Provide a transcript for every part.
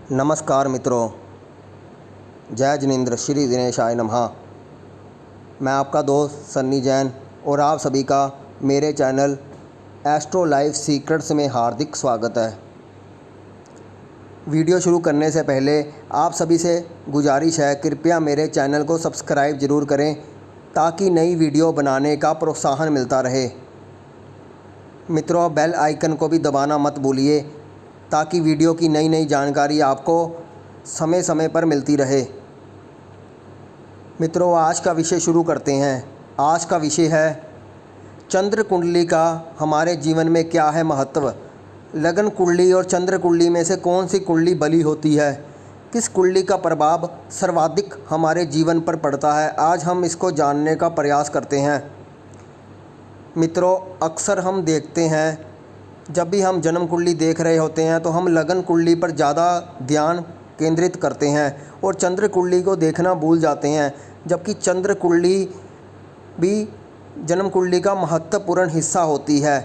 नमस्कार मित्रों, जय जिनेंद्र, श्री दिनेशाय नमः। मैं आपका दोस्त सन्नी जैन और आप सभी का मेरे चैनल एस्ट्रो लाइफ सीक्रेट्स में हार्दिक स्वागत है। वीडियो शुरू करने से पहले आप सभी से गुजारिश है, कृपया मेरे चैनल को सब्सक्राइब ज़रूर करें ताकि नई वीडियो बनाने का प्रोत्साहन मिलता रहे। मित्रों, बेल आइकन को भी दबाना मत भूलिए ताकि वीडियो की नई नई जानकारी आपको समय समय पर मिलती रहे। मित्रों, आज का विषय शुरू करते हैं। आज का विषय है चंद्र कुंडली का हमारे जीवन में क्या है महत्व। लगन कुंडली और चंद्र कुंडली में से कौन सी कुंडली बली होती है, किस कुंडली का प्रभाव सर्वाधिक हमारे जीवन पर पड़ता है, आज हम इसको जानने का प्रयास करते हैं। मित्रों, अक्सर हम देखते हैं जब भी हम जन्म कुंडली देख रहे होते हैं तो हम लगन कुंडली पर ज़्यादा ध्यान केंद्रित करते हैं और चंद्र कुंडली को देखना भूल जाते हैं, जबकि चंद्र कुंडली भी जन्म कुंडली का महत्वपूर्ण हिस्सा होती है।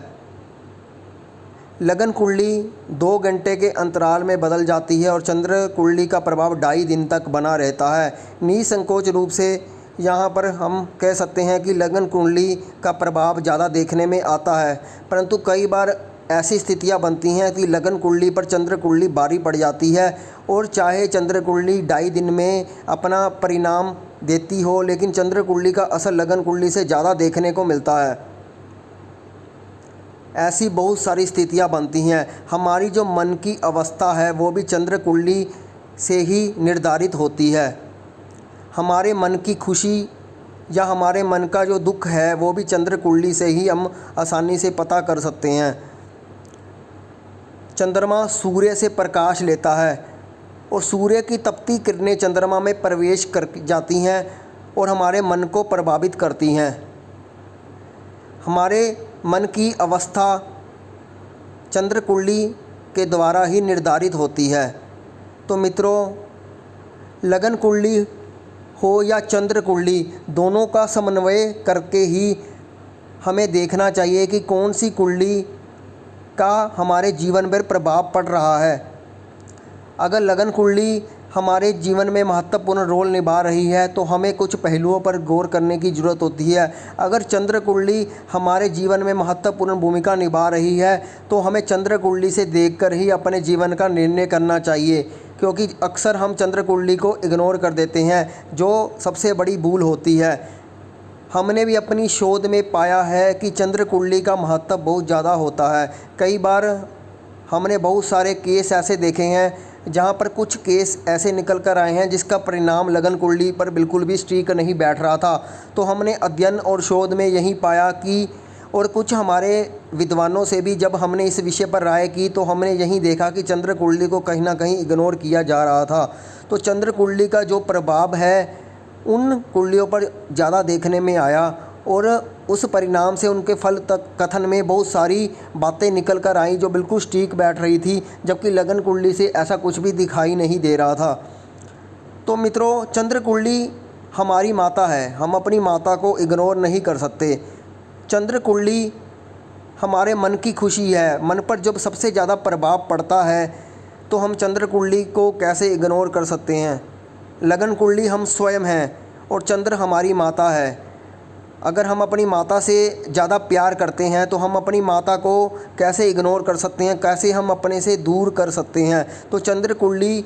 लगन कुंडली 2 घंटे के अंतराल में बदल जाती है और चंद्र कुंडली का प्रभाव 2.5 दिन तक बना रहता है। निसंकोच रूप से यहाँ पर हम कह सकते हैं कि लगन कुंडली का प्रभाव ज़्यादा देखने में आता है, परंतु कई बार ऐसी स्थितियाँ बनती हैं कि लगन कुंडली पर चंद्र कुंडली भारी पड़ जाती है और चाहे चंद्र कुंडली 2.5 दिन में अपना परिणाम देती हो, लेकिन चंद्र कुंडली का असर लगन कुंडली से ज़्यादा देखने को मिलता है। ऐसी बहुत सारी स्थितियाँ बनती हैं। हमारी जो मन की अवस्था है वो भी चंद्र कुंडली से ही निर्धारित होती है। हमारे मन की खुशी या हमारे मन का जो दुख है वो भी चंद्र कुंडली से ही हम आसानी से पता कर सकते हैं। चंद्रमा सूर्य से प्रकाश लेता है और सूर्य की तपती किरणें चंद्रमा में प्रवेश कर जाती हैं और हमारे मन को प्रभावित करती हैं। हमारे मन की अवस्था चंद्र कुंडली के द्वारा ही निर्धारित होती है। तो मित्रों, लगन कुंडली हो या चंद्र कुंडली, दोनों का समन्वय करके ही हमें देखना चाहिए कि कौन सी कुंडली का हमारे जीवन पर प्रभाव पड़ रहा है। अगर लगन कुंडली हमारे जीवन में महत्वपूर्ण रोल निभा रही है तो हमें कुछ पहलुओं पर गौर करने की ज़रूरत होती है। अगर चंद्र कुंडली हमारे जीवन में महत्वपूर्ण भूमिका निभा रही है तो हमें चंद्र कुंडली से देखकर ही अपने जीवन का निर्णय करना चाहिए, क्योंकि अक्सर हम चंद्र कुंडली को इग्नोर कर देते हैं, जो सबसे बड़ी भूल होती है। हमने भी अपनी शोध में पाया है कि चंद्र कुंडली का महत्व बहुत ज़्यादा होता है। कई बार हमने बहुत सारे केस ऐसे देखे हैं जहां पर कुछ केस ऐसे निकल कर आए हैं जिसका परिणाम लगन कुंडली पर बिल्कुल भी स्ट्रीक नहीं बैठ रहा था। तो हमने अध्ययन और शोध में यही पाया कि, और कुछ हमारे विद्वानों से भी जब हमने इस विषय पर राय की तो हमने यही देखा कि चंद्र कुंडली को कहीं ना कहीं इग्नोर किया जा रहा था। तो चंद्र कुंडली का जो प्रभाव है उन कुंडलियों पर ज़्यादा देखने में आया और उस परिणाम से उनके फल तक कथन में बहुत सारी बातें निकल कर आईं जो बिल्कुल स्टीक बैठ रही थी, जबकि लगन कुंडली से ऐसा कुछ भी दिखाई नहीं दे रहा था। तो मित्रों, चंद्र कुंडली हमारी माता है, हम अपनी माता को इग्नोर नहीं कर सकते। चंद्र कुंडली हमारे मन की खुशी है। मन पर जब सबसे ज़्यादा प्रभाव पड़ता है तो हम चंद्र कुंडली को कैसे इग्नोर कर सकते हैं। लगन कुंडली हम स्वयं हैं और चंद्र हमारी माता है। अगर हम अपनी माता से ज़्यादा प्यार करते हैं तो हम अपनी माता को कैसे इग्नोर कर सकते हैं, कैसे हम अपने से दूर कर सकते हैं। तो चंद्र कुंडली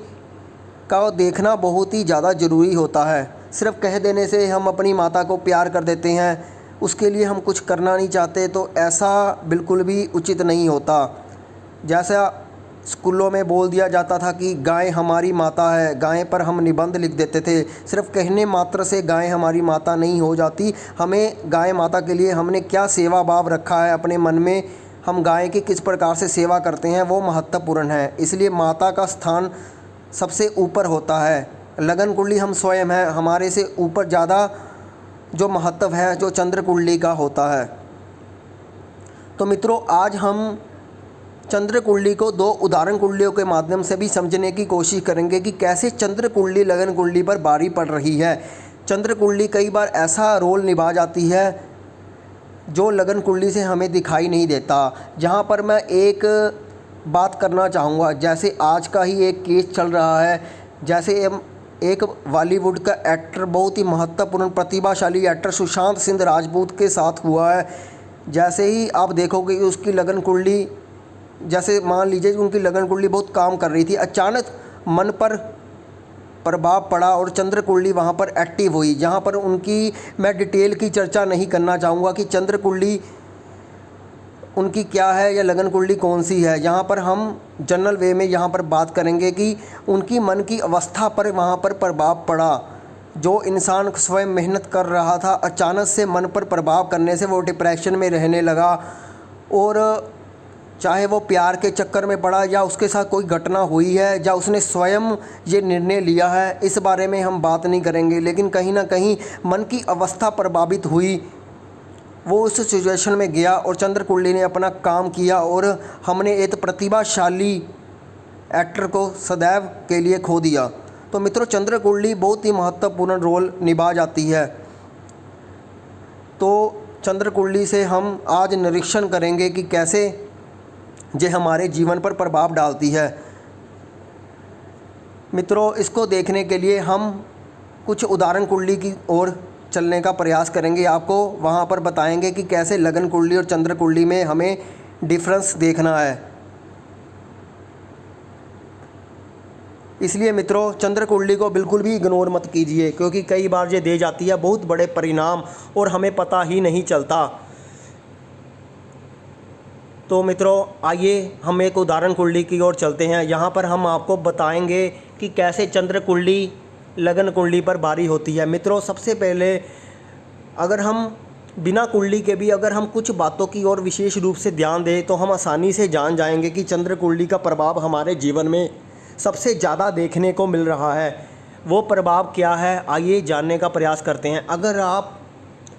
का देखना बहुत ही ज़्यादा ज़रूरी होता है। सिर्फ कह देने से हम अपनी माता को प्यार कर देते हैं, उसके लिए हम कुछ करना नहीं चाहते, तो ऐसा बिल्कुल भी उचित नहीं होता। जैसा स्कूलों में बोल दिया जाता था कि गाय हमारी माता है, गाय पर हम निबंध लिख देते थे। सिर्फ कहने मात्र से गाय हमारी माता नहीं हो जाती। हमें गाय माता के लिए हमने क्या सेवा भाव रखा है अपने मन में, हम गाय की किस प्रकार से सेवा करते हैं, वो महत्वपूर्ण है। इसलिए माता का स्थान सबसे ऊपर होता है। लगन कुंडली हम स्वयं हैं, हमारे से ऊपर ज़्यादा जो महत्व है जो चंद्र कुंडली का होता है। तो मित्रों, आज हम चंद्र कुंडली को 2 उदाहरण कुंडलियों के माध्यम से भी समझने की कोशिश करेंगे कि कैसे चंद्र कुंडली लगन कुंडली पर भारी पड़ रही है। चंद्र कुंडली कई बार ऐसा रोल निभा जाती है जो लगन कुंडली से हमें दिखाई नहीं देता। जहाँ पर मैं एक बात करना चाहूँगा। जैसे आज का ही एक केस चल रहा है, जैसे एक बॉलीवुड का एक्टर, बहुत ही महत्वपूर्ण प्रतिभाशाली एक्टर सुशांत सिंह राजपूत के साथ हुआ है। जैसे ही आप देखोगे कि उसकी लगन कुंडली, जैसे मान लीजिए उनकी लगन कुंडली बहुत काम कर रही थी, अचानक मन पर प्रभाव पड़ा और चंद्र कुंडली वहाँ पर एक्टिव हुई। जहाँ पर उनकी मैं डिटेल की चर्चा नहीं करना चाहूँगा कि चंद्र कुंडली उनकी क्या है या लगन कुंडली कौन सी है। यहाँ पर हम जनरल वे में यहाँ पर बात करेंगे कि उनकी मन की अवस्था पर वहाँ पर प्रभाव पड़ा। जो इंसान स्वयं मेहनत कर रहा था, अचानक से मन पर प्रभाव करने से वो डिप्रेशन में रहने लगा, और चाहे वो प्यार के चक्कर में पड़ा या उसके साथ कोई घटना हुई है या उसने स्वयं ये निर्णय लिया है, इस बारे में हम बात नहीं करेंगे। लेकिन कहीं ना कहीं मन की अवस्था प्रभावित हुई, वो उस सिचुएशन में गया और चंद्र कुंडली ने अपना काम किया और हमने एक प्रतिभाशाली एक्टर को सदैव के लिए खो दिया। तो मित्रों, चंद्र कुंडली बहुत ही महत्वपूर्ण रोल निभा जाती है। तो चंद्र कुंडली से हम आज निरीक्षण करेंगे कि कैसे ये हमारे जीवन पर प्रभाव डालती है। मित्रों, इसको देखने के लिए हम कुछ उदाहरण कुंडली की ओर चलने का प्रयास करेंगे। आपको वहाँ पर बताएंगे कि कैसे लगन कुंडली और चंद्र कुंडली में हमें डिफरेंस देखना है। इसलिए मित्रों, चंद्र कुंडली को बिल्कुल भी इग्नोर मत कीजिए, क्योंकि कई बार ये दे जाती है बहुत बड़े परिणाम और हमें पता ही नहीं चलता। तो मित्रों, आइए हम एक उदाहरण कुंडली की ओर चलते हैं। यहाँ पर हम आपको बताएंगे कि कैसे चंद्र कुंडली लगन कुंडली पर भारी होती है। मित्रों, सबसे पहले अगर हम बिना कुंडली के भी अगर हम कुछ बातों की ओर विशेष रूप से ध्यान दें तो हम आसानी से जान जाएंगे कि चंद्र कुंडली का प्रभाव हमारे जीवन में सबसे ज़्यादा देखने को मिल रहा है। वो प्रभाव क्या है, आइए जानने का प्रयास करते हैं। अगर आप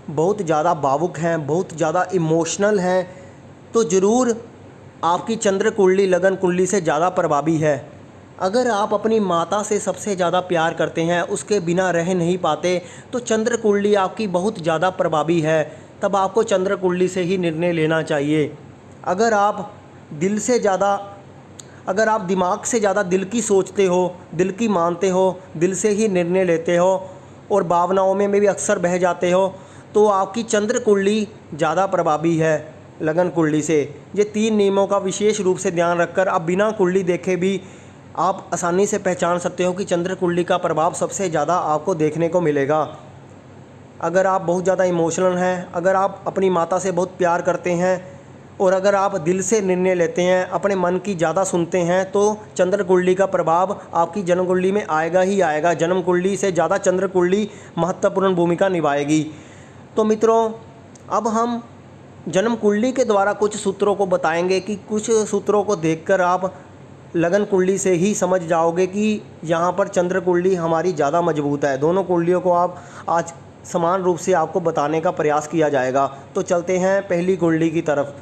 बहुत ज़्यादा भावुक हैं, बहुत ज़्यादा इमोशनल हैं, तो ज़रूर आपकी चंद्र कुंडली लगन कुंडली से ज़्यादा प्रभावी है। अगर आप अपनी माता से सबसे ज़्यादा प्यार करते हैं, उसके बिना रह नहीं पाते, तो चंद्र कुंडली आपकी बहुत ज़्यादा प्रभावी है। तब आपको चंद्र कुंडली से ही निर्णय लेना चाहिए। अगर आप दिमाग से ज़्यादा दिल की सोचते हो, दिल की मानते हो, दिल से ही निर्णय लेते हो और भावनाओं में भी अक्सर बह जाते हो, तो आपकी चंद्र कुंडली ज़्यादा प्रभावी है लगन कुंडली से। ये 3 नियमों का विशेष रूप से ध्यान रखकर आप बिना कुंडली देखे भी आप आसानी से पहचान सकते हो कि चंद्र कुंडली का प्रभाव सबसे ज़्यादा आपको देखने को मिलेगा। अगर आप बहुत ज़्यादा इमोशनल हैं, अगर आप अपनी माता से बहुत प्यार करते हैं और अगर आप दिल से निर्णय लेते हैं, अपने मन की ज़्यादा सुनते हैं, तो चंद्र कुंडली का प्रभाव आपकी जन्म कुंडली में आएगा ही आएगा। जन्म कुंडली से ज़्यादा चंद्र कुंडली महत्वपूर्ण भूमिका निभाएगी। तो मित्रों, अब हम जन्म कुंडली के द्वारा कुछ सूत्रों को बताएंगे कि कुछ सूत्रों को देखकर आप लगन कुंडली से ही समझ जाओगे कि यहाँ पर चंद्र कुंडली हमारी ज़्यादा मजबूत है। दोनों कुंडलियों को आप आज समान रूप से आपको बताने का प्रयास किया जाएगा। तो चलते हैं पहली कुंडली की तरफ।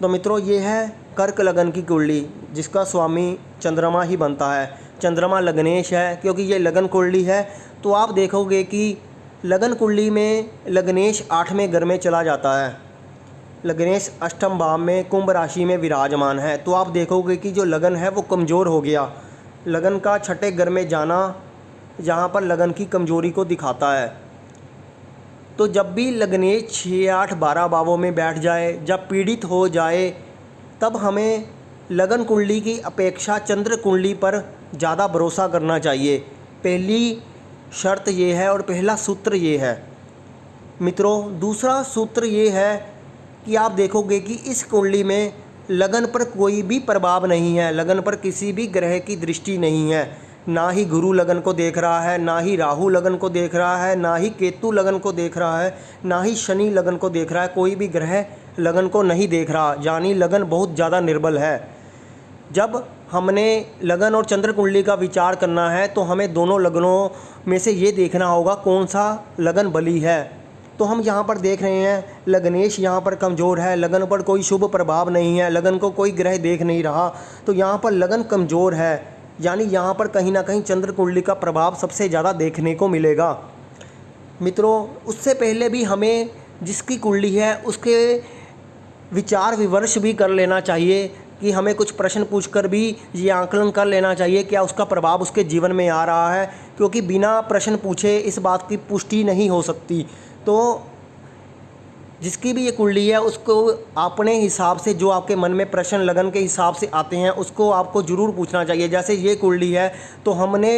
तो मित्रों, ये है कर्क लगन की कुंडली, जिसका स्वामी चंद्रमा ही बनता है। चंद्रमा लग्नेश है, क्योंकि ये लगन कुंडली है। तो आप देखोगे कि लगन कुंडली में लग्नेश 8वें घर में चला जाता है। लग्नेश अष्टम भाव में कुंभ राशि में विराजमान है। तो आप देखोगे कि जो लगन है वो कमज़ोर हो गया। लगन का 6ठे घर में जाना यहाँ पर लगन की कमज़ोरी को दिखाता है। तो जब भी लग्नेश 6, 8, 12 भावों में बैठ जाए, जब पीड़ित हो जाए, तब हमें लगन कुंडली की अपेक्षा चंद्र कुंडली पर ज़्यादा भरोसा करना चाहिए। पहली शर्त ये है और पहला सूत्र ये है। मित्रों, दूसरा सूत्र ये है कि आप देखोगे कि इस कुंडली में लगन पर कोई भी प्रभाव नहीं है। लगन पर किसी भी ग्रह की दृष्टि नहीं है। ना ही गुरु लगन को देख रहा है, ना ही राहु लगन को देख रहा है, ना ही केतु लगन को देख रहा है, ना ही शनि लगन को देख रहा है। कोई भी ग्रह लगन को नहीं देख रहा, यानी लगन बहुत ज़्यादा निर्बल है। जब हमने लगन और चंद्र कुंडली का विचार करना है तो हमें दोनों लगनों में से ये देखना होगा कौन सा लगन बली है। तो हम यहाँ पर देख रहे हैं लग्नेश यहाँ पर कमज़ोर है, लगन पर कोई शुभ प्रभाव नहीं है, लगन को कोई ग्रह देख नहीं रहा, तो यहाँ पर लगन कमज़ोर है, यानी यहाँ पर कहीं ना कहीं चंद्र कुंडली का प्रभाव सबसे ज़्यादा देखने को मिलेगा। मित्रों, उससे पहले भी हमें जिसकी कुंडली है उसके विचार विमर्श भी कर लेना चाहिए, कि हमें कुछ प्रश्न पूछकर भी ये आकलन कर लेना चाहिए क्या उसका प्रभाव उसके जीवन में आ रहा है, क्योंकि बिना प्रश्न पूछे इस बात की पुष्टि नहीं हो सकती। तो जिसकी भी ये कुंडली है उसको अपने हिसाब से जो आपके मन में प्रश्न लगन के हिसाब से आते हैं उसको आपको ज़रूर पूछना चाहिए। जैसे ये कुंडली है तो हमने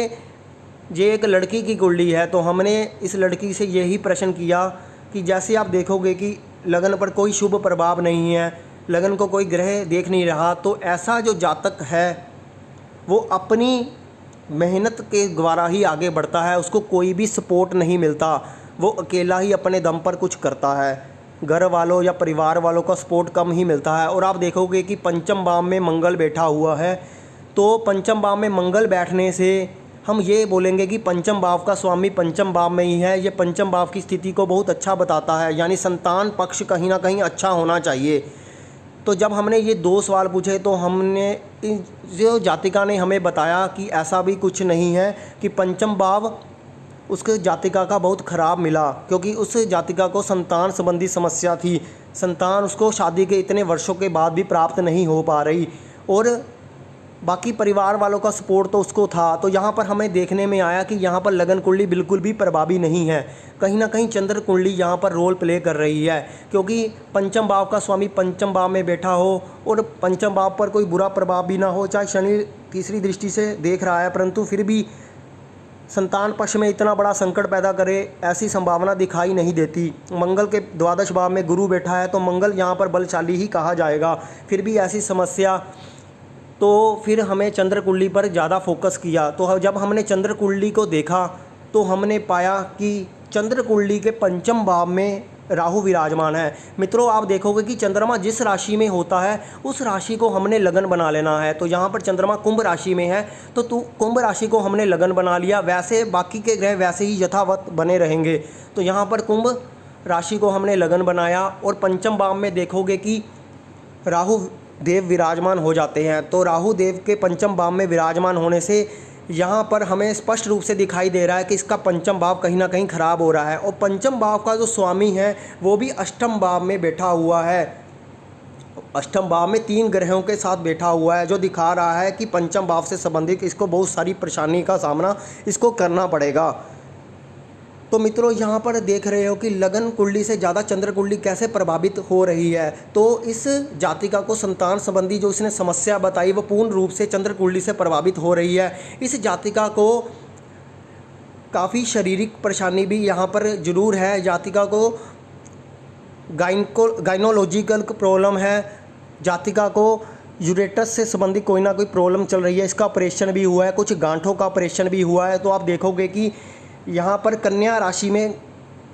ये एक लड़की की कुंडली है तो हमने इस लड़की से यही प्रश्न किया कि जैसे आप देखोगे कि लगन पर कोई शुभ प्रभाव नहीं है, लगन को कोई ग्रह देख नहीं रहा, तो ऐसा जो जातक है वो अपनी मेहनत के द्वारा ही आगे बढ़ता है, उसको कोई भी सपोर्ट नहीं मिलता, वो अकेला ही अपने दम पर कुछ करता है, घर वालों या परिवार वालों का सपोर्ट कम ही मिलता है। और आप देखोगे कि पंचम भाव में मंगल बैठा हुआ है, तो पंचम भाव में मंगल बैठने से हम ये बोलेंगे कि पंचम भाव का स्वामी पंचम भाव में ही है। ये पंचम भाव की स्थिति को बहुत अच्छा बताता है, यानी संतान पक्ष कहीं ना कहीं अच्छा होना चाहिए। तो जब हमने ये 2 सवाल पूछे तो हमने जो जातिका ने हमें बताया कि ऐसा भी कुछ नहीं है कि पंचम भाव उसके जातिका का बहुत ख़राब मिला, क्योंकि उस जातिका को संतान संबंधी समस्या थी, संतान उसको शादी के इतने वर्षों के बाद भी प्राप्त नहीं हो पा रही, और बाकी परिवार वालों का सपोर्ट तो उसको था। तो यहाँ पर हमें देखने में आया कि यहाँ पर लगन कुंडली बिल्कुल भी प्रभावी नहीं है, कहीं ना कहीं चंद्र कुंडली यहाँ पर रोल प्ले कर रही है, क्योंकि पंचम भाव का स्वामी पंचम भाव में बैठा हो और पंचम भाव पर कोई बुरा प्रभाव भी ना हो, चाहे शनि तीसरी दृष्टि से देख रहा है, परंतु फिर भी संतान पक्ष में इतना बड़ा संकट पैदा करे ऐसी संभावना दिखाई नहीं देती। मंगल के द्वादश भाव में गुरु बैठा है तो मंगल यहाँ पर बलशाली ही कहा जाएगा, फिर भी ऐसी समस्या। तो फिर हमें चंद्र कुंडली पर ज़्यादा फोकस किया। तो जब हमने चंद्र कुंडली को देखा तो हमने पाया कि चंद्र कुंडली के पंचम भाव में राहु विराजमान है। मित्रों, आप देखोगे कि चंद्रमा जिस राशि में होता है उस राशि को हमने लगन बना लेना है। तो यहाँ पर चंद्रमा कुंभ राशि में है तो कुंभ राशि को हमने लगन बना लिया, वैसे बाकी के ग्रह वैसे ही यथावत बने रहेंगे। तो यहाँ पर कुंभ राशि को हमने लगन बनाया और पंचम भाव में देखोगे कि राहु देव विराजमान हो जाते हैं। तो राहु देव के पंचम भाव में विराजमान होने से यहाँ पर हमें स्पष्ट रूप से दिखाई दे रहा है कि इसका पंचम भाव कहीं ना कहीं खराब हो रहा है, और पंचम भाव का जो स्वामी है वो भी अष्टम भाव में बैठा हुआ है, अष्टम भाव में 3 ग्रहों के साथ बैठा हुआ है, जो दिखा रहा है कि पंचम भाव से संबंधित इसको बहुत सारी परेशानी का सामना इसको करना पड़ेगा। तो मित्रों, यहाँ पर देख रहे हो कि लगन कुंडली से ज़्यादा चंद्र कुंडली कैसे प्रभावित हो रही है। तो इस जातिका को संतान संबंधी जो इसने समस्या बताई वो पूर्ण रूप से चंद्र कुंडली से प्रभावित हो रही है। इस जातिका को काफ़ी शारीरिक परेशानी भी यहाँ पर ज़रूर है। जातिका को गाइनोलॉजिकल प्रॉब्लम है, जातिका को यूरेटस से संबंधित कोई ना कोई प्रॉब्लम चल रही है, इसका ऑपरेशन भी हुआ है, कुछ गांठों का ऑपरेशन भी हुआ है। तो आप देखोगे कि यहाँ पर कन्या राशि में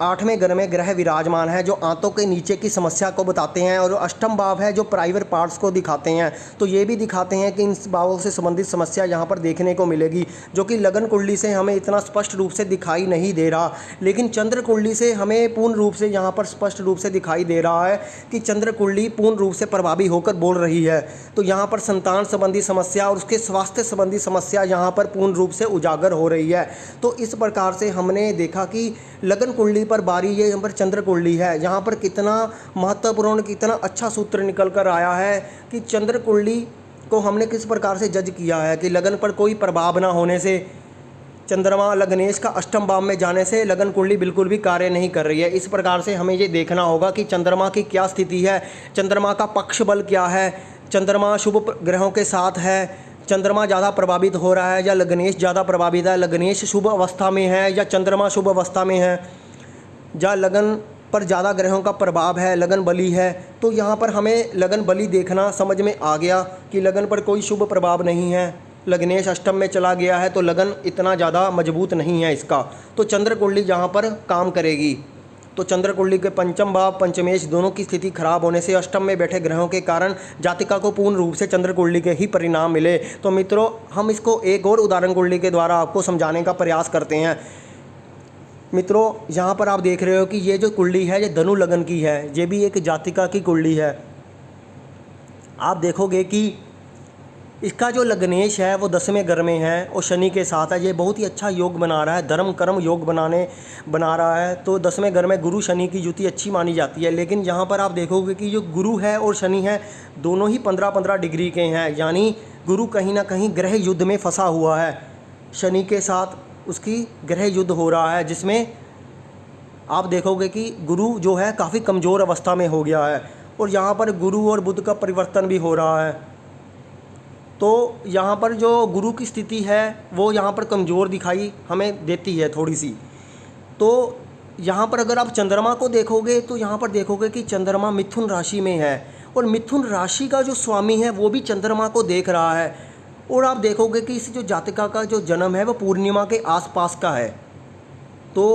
8वें घर में ग्रह विराजमान है जो आंतों के नीचे की समस्या को बताते हैं, और अष्टम भाव है जो प्राइवेट पार्ट्स को दिखाते हैं। तो ये भी दिखाते हैं कि इन भावों से संबंधित समस्या यहाँ पर देखने को मिलेगी, जो कि लगन कुंडली से हमें इतना स्पष्ट रूप से दिखाई नहीं दे रहा, लेकिन चंद्र कुंडली से हमें पूर्ण रूप से यहाँ पर स्पष्ट रूप से दिखाई दे रहा है कि चंद्र कुंडली पूर्ण रूप से प्रभावी होकर बोल रही है। तो यहाँ पर संतान संबंधी समस्या और उसके स्वास्थ्य संबंधी समस्या यहाँ पर पूर्ण रूप से उजागर हो रही है। तो इस प्रकार से हमने देखा कि लगन कुंडली पर बारी ये यहाँ पर चंद्र कुंडली है, यहाँ पर कितना महत्वपूर्ण कितना अच्छा सूत्र निकल कर आया है कि चंद्र कुंडली को हमने किस प्रकार से जज किया है कि लगन पर कोई प्रभाव ना होने से, चंद्रमा लग्नेश का अष्टम भाव में जाने से लगन कुंडली बिल्कुल भी कार्य नहीं कर रही है। इस प्रकार से हमें ये देखना होगा कि चंद्रमा की क्या स्थिति है, चंद्रमा का पक्ष बल क्या है, चंद्रमा शुभ ग्रहों के साथ है, चंद्रमा ज़्यादा प्रभावित हो रहा है या लग्नेश ज़्यादा प्रभावित है, लग्नेश शुभ अवस्था में है या चंद्रमा शुभ अवस्था में है, या लगन पर ज़्यादा ग्रहों का प्रभाव है, लगन बली है। तो यहाँ पर हमें लगन बली देखना समझ में आ गया कि लगन पर कोई शुभ प्रभाव नहीं है, लग्नेश अष्टम में चला गया है तो लगन इतना ज़्यादा मजबूत नहीं है इसका। तो चंद्र कुंडली यहाँ पर काम करेगी। तो चंद्र कुंडली के पंचम भाव पंचमेश दोनों की स्थिति खराब होने से अष्टम में बैठे ग्रहों के कारण जातिका को पूर्ण रूप से चंद्र कुंडली के ही परिणाम मिले। तो मित्रों, हम इसको एक और उदाहरण कुंडली के द्वारा आपको समझाने का प्रयास करते हैं। मित्रों, यहाँ पर आप देख रहे हो कि ये जो कुंडली है ये धनु लगन की है, ये भी एक जातिका की कुंडली है। आप देखोगे कि इसका जो लग्नेश है वो 10वें घर में है और शनि के साथ है। ये बहुत ही अच्छा योग बना रहा है, धर्म कर्म योग बना रहा है। तो 10वें घर में गुरु शनि की युति अच्छी मानी जाती है। लेकिन यहाँ पर आप देखोगे कि जो गुरु है और शनि है दोनों ही 15-15 डिग्री के हैं, यानी गुरु कहीं ना कहीं ग्रह युद्ध में फंसा हुआ है। शनि के साथ उसकी ग्रह युद्ध हो रहा है, जिसमें आप देखोगे कि गुरु जो है काफ़ी कमज़ोर अवस्था में हो गया है। और यहाँ पर गुरु और बुध का परिवर्तन भी हो रहा है। तो यहाँ पर जो गुरु की स्थिति है वो यहाँ पर कमज़ोर दिखाई हमें देती है थोड़ी सी। तो यहाँ पर अगर आप चंद्रमा को देखोगे तो यहाँ पर देखोगे कि चंद्रमा मिथुन राशि में है और मिथुन राशि का जो स्वामी है वो भी चंद्रमा को देख रहा है। और आप देखोगे कि इस जो जातिका का जो जन्म है वो पूर्णिमा के आसपास का है। तो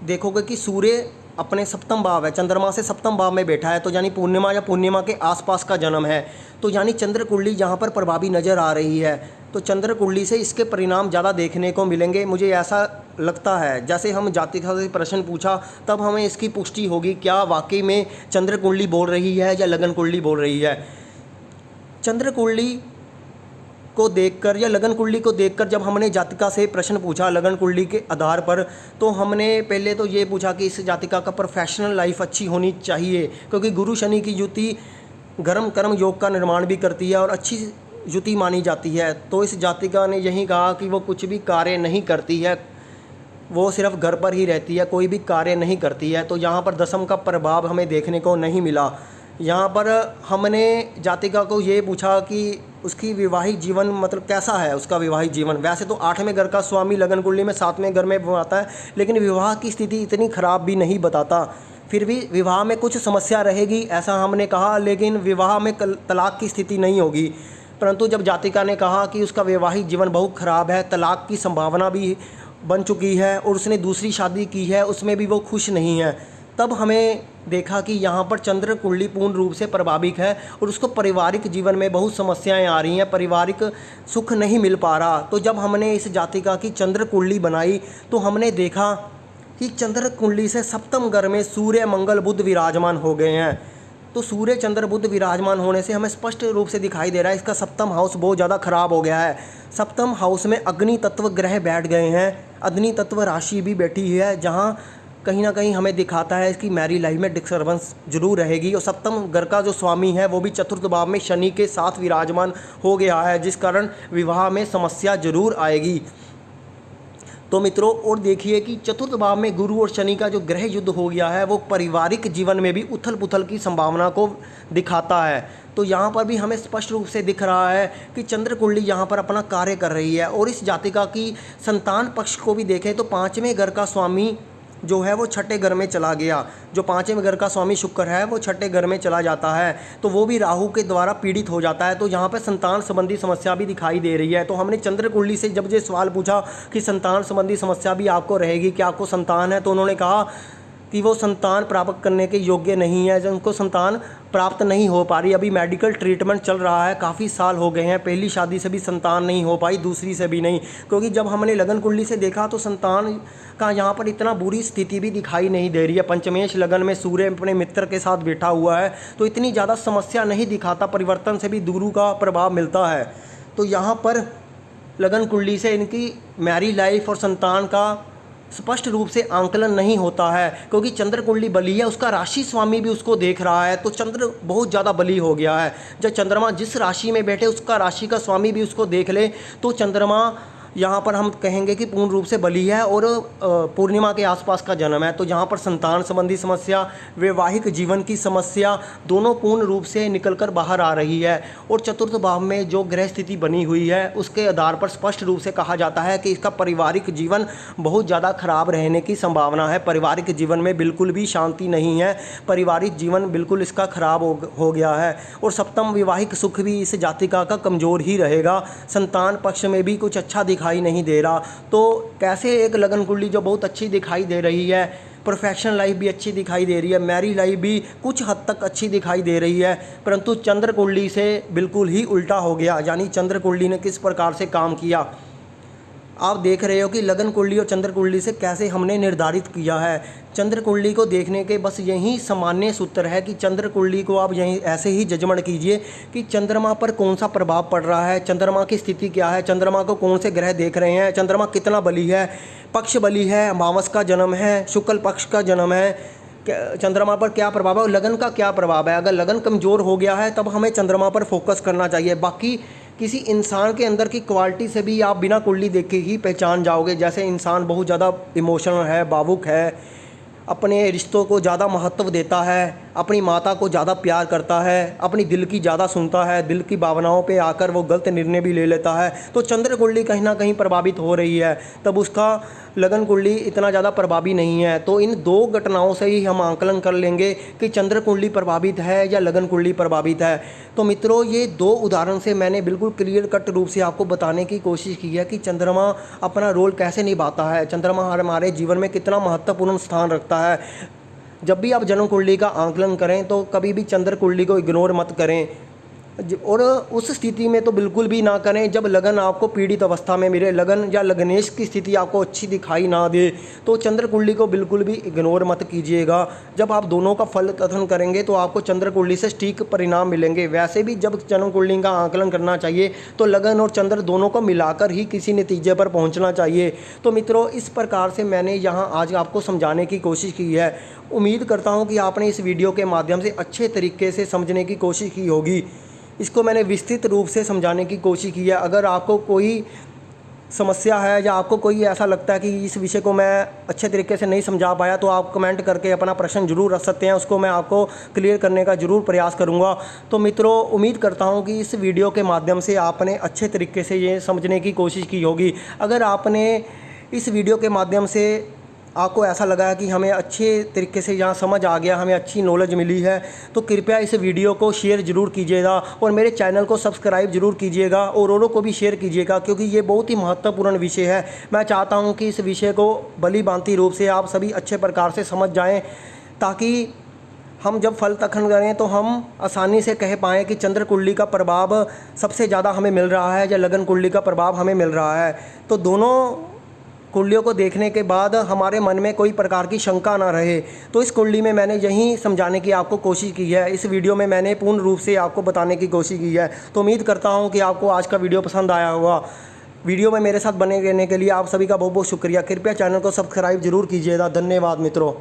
देखोगे कि सूर्य अपने सप्तम भाव है, चंद्रमा से सप्तम भाव में बैठा है, तो यानी पूर्णिमा या पूर्णिमा के आसपास का जन्म है। तो यानी चंद्र कुंडली यहाँ पर प्रभावी नज़र आ रही है। तो चंद्र कुंडली से इसके परिणाम ज़्यादा देखने को मिलेंगे, मुझे ऐसा लगता है। जैसे हम जातिका से प्रश्न पूछा तब हमें इसकी पुष्टि होगी, क्या वाकई में चंद्र कुंडली बोल रही है या लगन कुंडली बोल रही है। चंद्र कुंडली को देखकर या लगन कुंडली को देखकर जब हमने जातिका से प्रश्न पूछा लगन कुंडली के आधार पर, तो हमने पहले तो ये पूछा कि इस जातिका का प्रोफेशनल लाइफ अच्छी होनी चाहिए, क्योंकि गुरु शनि की युति धर्म कर्म योग का निर्माण भी करती है और अच्छी युति मानी जाती है। तो इस जातिका ने यही कहा कि वो कुछ भी कार्य नहीं करती है, वो सिर्फ घर पर ही रहती है, कोई भी कार्य नहीं करती है। तो यहाँ पर दशम का प्रभाव हमें देखने को नहीं मिला। यहाँ पर हमने जातिका को ये पूछा कि उसकी विवाहिक जीवन मतलब कैसा है उसका विवाहिक जीवन। वैसे तो 8वें घर का स्वामी लगन कुंडली में 7वें घर में आता है, लेकिन विवाह की स्थिति इतनी ख़राब भी नहीं बताता। फिर भी विवाह में कुछ समस्या रहेगी ऐसा हमने कहा, लेकिन विवाह में तलाक की स्थिति नहीं होगी। परंतु जब जातिका ने कहा कि उसका वैवाहिक जीवन बहुत ख़राब है, तलाक की संभावना भी बन चुकी है और उसने दूसरी शादी की है, उसमें भी वो खुश नहीं है, तब हमें देखा कि यहाँ पर चंद्र कुंडली पूर्ण रूप से प्रभावित है और उसको पारिवारिक जीवन में बहुत समस्याएं आ रही हैं, पारिवारिक सुख नहीं मिल पा रहा। तो जब हमने इस जातिका की चंद्र कुंडली बनाई तो हमने देखा कि चंद्र कुंडली से सप्तम घर में सूर्य मंगल बुध विराजमान हो गए हैं। तो सूर्य चंद्र बुध विराजमान होने से हमें स्पष्ट रूप से दिखाई दे रहा है इसका सप्तम हाउस बहुत ज़्यादा खराब हो गया है। सप्तम हाउस में अग्नि तत्व ग्रह बैठ गए हैं, अग्नि तत्व राशि भी बैठी है, जहाँ कहीं ना कहीं हमें दिखाता है कि मैरी लाइफ में डिस्टर्बेंस जरूर रहेगी। और सप्तम घर का जो स्वामी है वो भी चतुर्थ भाव में शनि के साथ विराजमान हो गया है, जिस कारण विवाह में समस्या जरूर आएगी। तो मित्रों, और देखिए कि चतुर्थ भाव में गुरु और शनि का जो ग्रह युद्ध हो गया है वो पारिवारिक जीवन में भी उथल पुथल की संभावना को दिखाता है। तो यहाँ पर भी हमें स्पष्ट रूप से दिख रहा है कि चंद्र कुंडली यहाँ पर अपना कार्य कर रही है। और इस जातिका की संतान पक्ष को भी देखें तो 5वें घर का स्वामी जो है वो 6ठे घर में चला गया। जो 5वें घर का स्वामी शुक्र है वो 6ठे घर में चला जाता है, तो वो भी राहु के द्वारा पीड़ित हो जाता है। तो यहाँ पर संतान संबंधी समस्या भी दिखाई दे रही है। तो हमने चंद्र कुंडली से जब ये सवाल पूछा कि संतान संबंधी समस्या भी आपको रहेगी, क्या आपको संतान है, तो उन्होंने कहा कि वो संतान प्राप्त करने के योग्य नहीं है, जब उनको संतान प्राप्त नहीं हो पा रही। अभी मेडिकल ट्रीटमेंट चल रहा है, काफ़ी साल हो गए हैं, पहली शादी से भी संतान नहीं हो पाई, दूसरी से भी नहीं। क्योंकि जब हमने लगन कुंडली से देखा तो संतान का यहाँ पर इतना बुरी स्थिति भी दिखाई नहीं दे रही है। पंचमेश लगन में सूर्य अपने मित्र के साथ बैठा हुआ है, तो इतनी ज़्यादा समस्या नहीं दिखाता, परिवर्तन से भी गुरु का प्रभाव मिलता है। तो यहाँ पर लगन कुंडली से इनकी मैरी लाइफ और संतान का स्पष्ट रूप से आंकलन नहीं होता है, क्योंकि चंद्र कुंडली बली है, उसका राशि स्वामी भी उसको देख रहा है, तो चंद्र बहुत ज़्यादा बली हो गया है। जब चंद्रमा जिस राशि में बैठे उसका राशि का स्वामी भी उसको देख ले तो चंद्रमा यहाँ पर हम कहेंगे कि पूर्ण रूप से बली है और पूर्णिमा के आसपास का जन्म है। तो यहाँ पर संतान संबंधी समस्या, वैवाहिक जीवन की समस्या दोनों पूर्ण रूप से निकलकर बाहर आ रही है। और चतुर्थ भाव में जो ग्रह स्थिति बनी हुई है उसके आधार पर स्पष्ट रूप से कहा जाता है कि इसका पारिवारिक जीवन बहुत ज़्यादा खराब रहने की संभावना है। पारिवारिक जीवन में बिल्कुल भी शांति नहीं है, पारिवारिक जीवन बिल्कुल इसका खराब हो गया है। और सप्तम विवाहिक सुख भी इस जातिका का कमज़ोर ही रहेगा, संतान पक्ष में भी कुछ अच्छा दिखाई नहीं दे रहा। तो कैसे एक लगन कुंडली जो बहुत अच्छी दिखाई दे रही है, प्रोफेशनल लाइफ भी अच्छी दिखाई दे रही है, मैरिज लाइफ भी कुछ हद तक अच्छी दिखाई दे रही है, परंतु चंद्र कुंडली से बिल्कुल ही उल्टा हो गया। यानी चंद्र कुंडली ने किस प्रकार से काम किया। आप देख रहे हो कि लगन कुंडली और चंद्र कुंडली से कैसे हमने निर्धारित किया है। चंद्र कुंडली को देखने के बस यही सामान्य सूत्र है कि चंद्र कुंडली को आप यहीं ऐसे ही जजमेंट कीजिए कि चंद्रमा पर कौन सा प्रभाव पड़ रहा है, चंद्रमा की स्थिति क्या है, चंद्रमा को कौन से ग्रह देख रहे हैं, चंद्रमा कितना बली है, पक्ष बली है, अमावस का जन्म है, शुक्ल पक्ष का जन्म है, चंद्रमा पर क्या प्रभाव है और लगन का क्या प्रभाव है। अगर लगन कमज़ोर हो गया है तब हमें चंद्रमा पर फोकस करना चाहिए। बाकी किसी इंसान के अंदर की क्वालिटी से भी आप बिना कुंडली देखे ही पहचान जाओगे। जैसे इंसान बहुत ज़्यादा इमोशनल है, भावुक है, अपने रिश्तों को ज़्यादा महत्व देता है, अपनी माता को ज़्यादा प्यार करता है, अपनी दिल की ज़्यादा सुनता है, दिल की भावनाओं पे आकर वो गलत निर्णय भी ले लेता है, तो चंद्र कुंडली कहीं ना कहीं प्रभावित हो रही है, तब उसका लगन कुंडली इतना ज़्यादा प्रभावी नहीं है। तो इन दो घटनाओं से ही हम आंकलन कर लेंगे कि चंद्र कुंडली प्रभावित है या लगन कुंडली प्रभावित है। तो मित्रों, ये दो उदाहरण से मैंने बिल्कुल क्लियर कट रूप से आपको बताने की कोशिश की है कि चंद्रमा अपना रोल कैसे निभाता है, चंद्रमा हमारे जीवन में कितना महत्वपूर्ण स्थान रखता है। जब भी आप जन्म कुंडली का आंकलन करें तो कभी भी चंद्र कुंडली को इग्नोर मत करें, और उस स्थिति में तो बिल्कुल भी ना करें जब लगन आपको पीड़ित अवस्था में मिले, लगन या लगनेश की स्थिति आपको अच्छी दिखाई ना दे, तो चंद्र कुंडली को बिल्कुल भी इग्नोर मत कीजिएगा। जब आप दोनों का फल कथन करेंगे तो आपको चंद्र कुंडली से ठीक परिणाम मिलेंगे। वैसे भी जब जन्म कुंडली का आंकलन करना चाहिए तो लगन और चंद्र दोनों को मिलाकर ही किसी नतीजे पर पहुँचना चाहिए। तो मित्रों, इस प्रकार से मैंने यहाँ आज आपको समझाने की कोशिश की है। उम्मीद करता हूँ कि आपने इस वीडियो के माध्यम से अच्छे तरीके से समझने की कोशिश की होगी। इसको मैंने विस्तृत रूप से समझाने की कोशिश की है। अगर आपको कोई समस्या है या आपको कोई ऐसा लगता है कि इस विषय को मैं अच्छे तरीके से नहीं समझा पाया, तो आप कमेंट करके अपना प्रश्न जरूर रख सकते हैं, उसको मैं आपको क्लियर करने का ज़रूर प्रयास करूंगा। तो मित्रों, उम्मीद करता हूं कि इस वीडियो के माध्यम से आपने अच्छे तरीके से ये समझने की कोशिश की होगी। अगर आपने इस वीडियो के माध्यम से आपको ऐसा लगा है कि हमें अच्छे तरीके से यहाँ समझ आ गया, हमें अच्छी नॉलेज मिली है, तो कृपया इस वीडियो को शेयर ज़रूर कीजिएगा और मेरे चैनल को सब्सक्राइब ज़रूर कीजिएगा और औरों को भी शेयर कीजिएगा, क्योंकि ये बहुत ही महत्वपूर्ण विषय है। मैं चाहता हूँ कि इस विषय को भली भांति रूप से आप सभी अच्छे प्रकार से समझ जाएँ, ताकि हम जब फल कथन करें तो हम आसानी से कह पाएँ कि चंद्र कुंडली का प्रभाव सबसे ज़्यादा हमें मिल रहा है या लगन कुंडली का प्रभाव हमें मिल रहा है। तो दोनों कुंडलियों को देखने के बाद हमारे मन में कोई प्रकार की शंका ना रहे, तो इस कुंडली में मैंने यही समझाने की आपको कोशिश की है। इस वीडियो में मैंने पूर्ण रूप से आपको बताने की कोशिश की है। तो उम्मीद करता हूं कि आपको आज का वीडियो पसंद आया होगा। वीडियो में मेरे साथ बने रहने के लिए आप सभी का बहुत बहुत शुक्रिया। कृपया चैनल को सब्सक्राइब जरूर कीजिएगा। धन्यवाद मित्रों।